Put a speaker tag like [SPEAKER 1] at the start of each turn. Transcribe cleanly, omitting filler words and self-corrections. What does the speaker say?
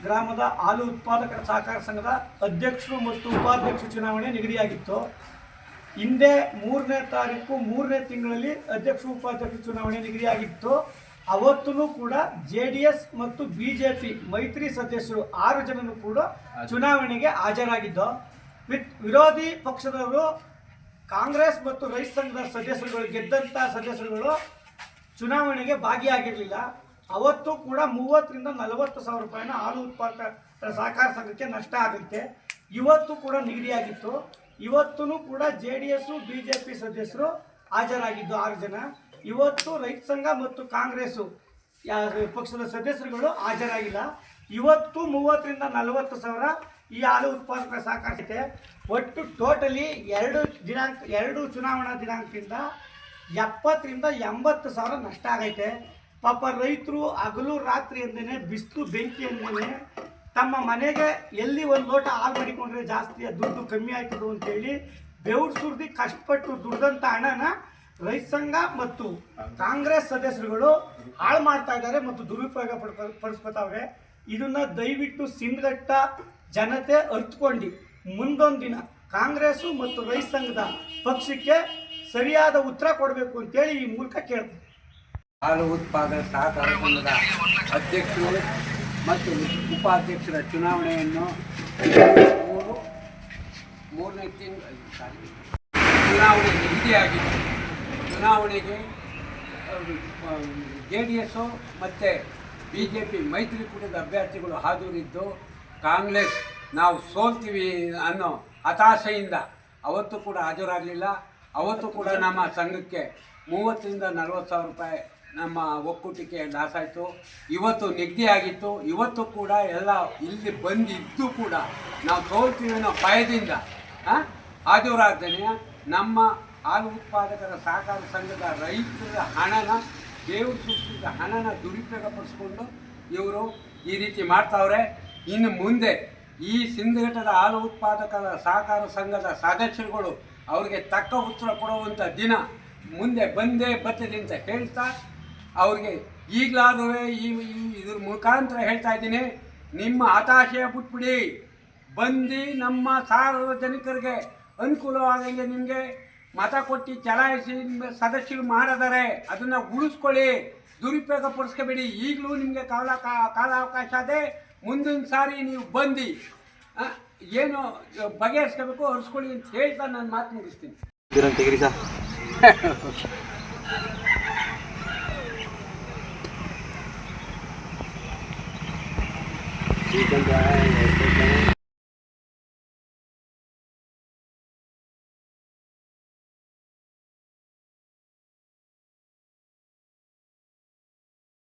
[SPEAKER 1] ಗ್ರಾಮದ ಹಾಲು ಉತ್ಪಾದಕರ ಸಹಕಾರ ಸಂಘದ ಅಧ್ಯಕ್ಷರು ಮತ್ತು ಉಪಾಧ್ಯಕ್ಷ ಚುನಾವಣೆ ನಿಗದಿಯಾಗಿತ್ತು. ಹಿಂದೆ 3ನೇ ತಾರೀಕು 3ನೇ ತಿಂಗಳಲ್ಲಿ ಅಧ್ಯಕ್ಷ ಉಪಾಧ್ಯಕ್ಷ ಚುನಾವಣೆ ನಿಗದಿಯಾಗಿತ್ತು. ಅವತ್ತೂ ಕೂಡ JDS ಮತ್ತು BJP ಮೈತ್ರಿ ಸದಸ್ಯರು 6 ಜನರು ಕೂಡ ಚುನಾವಣೆಗೆ ಹಾಜರಾಗಿದ್ದು, ವಿರೋಧಿ ಪಕ್ಷದವರು ಕಾಂಗ್ರೆಸ್ ಮತ್ತು ರೈತ ಸಂಘದ ಸದಸ್ಯರುಗಳು ಗೆದ್ದಂಥ ಸದಸ್ಯರುಗಳು ಚುನಾವಣೆಗೆ ಭಾಗಿಯಾಗಿರಲಿಲ್ಲ. ಅವತ್ತು ಕೂಡ 30 ರಿಂದ 40 ಸಾವಿರ ರೂಪಾಯಿನ ಹಾಲು ಉತ್ಪಾದಕರ ಸಹಕಾರ ಸಂಘಕ್ಕೆ ನಷ್ಟ ಆಗುತ್ತೆ. ಇವತ್ತು ಕೂಡ ನಿಗದಿಯಾಗಿತ್ತು. ಇವತ್ತೂ ಕೂಡ JDS BJP ಸದಸ್ಯರು ಹಾಜರಾಗಿದ್ದು 6 ಜನ. ಇವತ್ತು ರೈತ ಸಂಘ ಮತ್ತು ಕಾಂಗ್ರೆಸ್ಸು ಪಕ್ಷದ ಸದಸ್ಯರುಗಳು ಹಾಜರಾಗಿಲ್ಲ. ಇವತ್ತು 30 ರಿಂದ 40 ಸಾವಿರ ಈ ಹಾಲು ಉತ್ಪಾದಕರ ಸಹಕಾರ ಒಟ್ಟು ಟೋಟಲಿ 2 ಚುನಾವಣಾ ದಿನಾಂಕದಿಂದ 70 ರಿಂದ 80 ಸಾವಿರ ನಷ್ಟ ಆಗೈತೆ. ಪಾಪ ರೈತರು ಹಗಲು ರಾತ್ರಿ ಎಂದೇ ಬಿಸಿಲು ಬೆಂಕಿ ಎಂದೇ ತಮ್ಮ ಮನೆಗೆ ಎಲ್ಲಿ ಒಂದು ಲೋಟ ಹಾಲು ಮಾಡಿಕೊಂಡ್ರೆ ಜಾಸ್ತಿ ದುಡ್ಡು ಕಮ್ಮಿ ಆಯ್ತದೆ ಅಂತೇಳಿ ಬೆವರು ಸುರಿದು ಕಷ್ಟಪಟ್ಟು ದುಡ್ದಂಥ ಹಣನ ರೈತ ಸಂಘ ಮತ್ತು ಕಾಂಗ್ರೆಸ್ ಸದಸ್ಯರುಗಳು ಹಾಳು ಮಾಡ್ತಾ ಇದ್ದಾರೆ ಮತ್ತು ದುರುಪಯೋಗ ಪಡಿಸ್ಕೊತಾವ್ರೆ. ಇದನ್ನ ದಯವಿಟ್ಟು ಸಿಂಧಘಟ್ಟ ಜನತೆ ಅರ್ಥಕೊಂಡು ಮುಂದೊಂದು ದಿನ ಕಾಂಗ್ರೆಸ್ಸು ಮತ್ತು ರೈತ ಸಂಘದ ಪಕ್ಷಕ್ಕೆ ಸರಿಯಾದ ಉತ್ತರ ಕೊಡಬೇಕು ಅಂತೇಳಿ ಈ ಮೂಲಕ ಕೇಳ್ಬೋದು.
[SPEAKER 2] ಹಾಲು ಉತ್ಪಾದಕ ಸಹಕಾರ ಸಂಘದ ಅಧ್ಯಕ್ಷರು ಮತ್ತು ಉಪಾಧ್ಯಕ್ಷರ ಚುನಾವಣೆಯನ್ನು 3ನೇ ಚುನಾವಣೆ ನಿಗದಿಯಾಗಿತ್ತು. ಚುನಾವಣೆಗೆ JDS ಮತ್ತು BJP ಮೈತ್ರಿಕೂಟದ ಅಭ್ಯರ್ಥಿಗಳು ಹಾಜರಿದ್ದು, ಕಾಂಗ್ರೆಸ್ ನಾವು ಸೋಲ್ತೀವಿ ಅನ್ನೋ ಹತಾಶೆಯಿಂದ ಅವತ್ತು ಕೂಡ ಹಾಜರಾಗಲಿಲ್ಲ. ಅವತ್ತು ಕೂಡ ನಮ್ಮ ಸಂಘಕ್ಕೆ 30 ರಿಂದ 40 ಸಾವಿರ ರೂಪಾಯಿ ನಮ್ಮ ಒಕ್ಕೂಟಕ್ಕೆ ಲಾಸ್ ಆಯಿತು. ಇವತ್ತು ನಿಗದಿಯಾಗಿತ್ತು. ಇವತ್ತು ಕೂಡ ಎಲ್ಲ ಇಲ್ಲಿ ಬಂದಿದ್ದು ಕೂಡ ನಾವು ಸೋಲ್ತೀವಿ ಅನ್ನೋ ಭಯದಿಂದ ಹಾಜರಾಗ್ದೇನೆ ನಮ್ಮ ಹಾಲು ಉತ್ಪಾದಕರ ಸಹಕಾರ ಸಂಘದ ರೈತರ ಹಣನ ದೇವರು ಸೃಷ್ಟಿಸಿದ ಹಣನ ದುರುಪಯೋಗಪಡಿಸ್ಕೊಂಡು ಇವರು ಈ ರೀತಿ ಮಾಡ್ತಾವ್ರೆ. ಇನ್ನು ಮುಂದೆ ಈ ಸಿಂಧಘಟ್ಟದ ಹಾಲು ಉತ್ಪಾದಕರ ಸಹಕಾರ ಸಂಘದ ಸದಸ್ಯರುಗಳು ಅವರಿಗೆ ತಕ್ಕ ಉತ್ತರ ಕೊಡುವಂಥ ದಿನ ಮುಂದೆ ಬಂದೇ ಬರ್ತದೆ ಅಂತ ಹೇಳ್ತಾ, ಅವ್ರಿಗೆ ಈಗಲಾದರೂ ಇದ್ರ ಮುಖಾಂತರ ಹೇಳ್ತಾ ಇದ್ದೀನಿ, ನಿಮ್ಮ ಹತಾಶೆಯ ಬಿಟ್ಬಿಡಿ, ಬಂದು ನಮ್ಮ ಸಾರ್ವಜನಿಕರಿಗೆ ಅನುಕೂಲವಾಗಂಗೆ ನಿಮಗೆ ಮತ ಕೊಟ್ಟು ಚಲಾಯಿಸಿ ಸದಸ್ಯರು ಮಾಡಿದ್ದಾರೆ, ಅದನ್ನು ಉಳಿಸ್ಕೊಳ್ಳಿ, ದುರುಪಯೋಗ ಪಡಿಸ್ಕೋಬೇಡಿ. ಈಗಲೂ ನಿಮಗೆ ಕಾಲಾವಕಾಶ ಅದೇ. ಮುಂದಿನ ಸಾರಿ ನೀವು ಬಂದು ಏನು ಬಗೆಹರಿಸ್ಕೋಬೇಕು ಹರಿಸ್ಕೊಳ್ಳಿ ಅಂತ ಹೇಳ್ತಾ ನಾನು ಮಾತು ಮುಗಿಸ್ತೀನಿ.
[SPEAKER 3] Chicken dry,